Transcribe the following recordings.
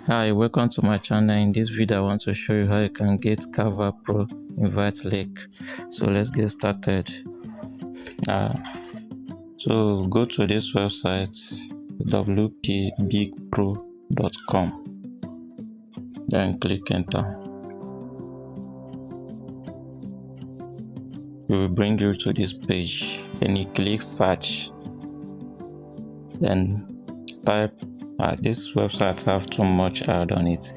Hi, welcome to my channel. In this video I want to show you how you can get Canva Pro invite link. So let's get started. So go to this website wpbigpro.com, then click enter. It will bring you to this page, then you click search, then type this website have too much ad on it.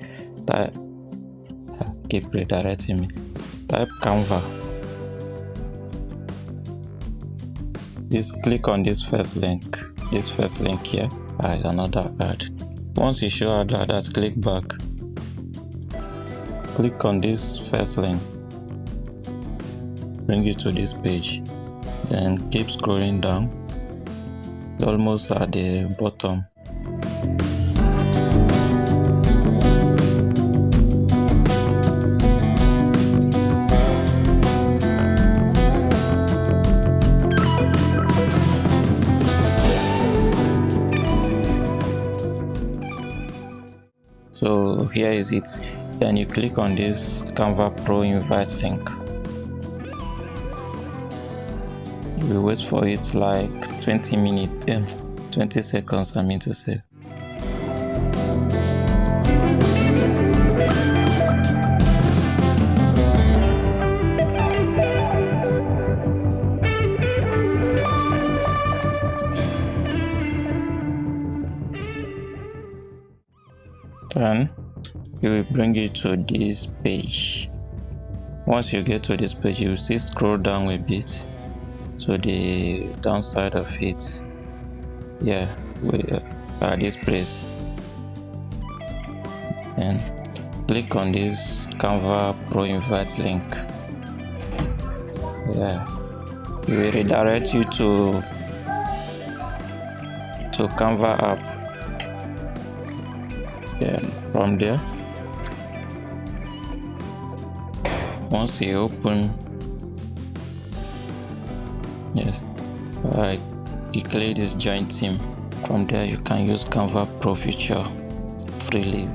Keep redirecting me. Type Canva. Click on this first link. This first link here is another ad. Once you show ad, click back. Click on this first link. Bring you to this page. Then keep scrolling down. Almost at the bottom. So here is it. Then you click on this Canva Pro invite link. You wait for it like 20 seconds, I mean to say. Then it will bring you to this page. Once you get to this page, you will see scroll down a bit. So the downside of it, this place, and click on this Canva Pro invite link. It will redirect you to Canva app. Then from there, once you open, you click this join team. From there you can use Canva Pro feature freely.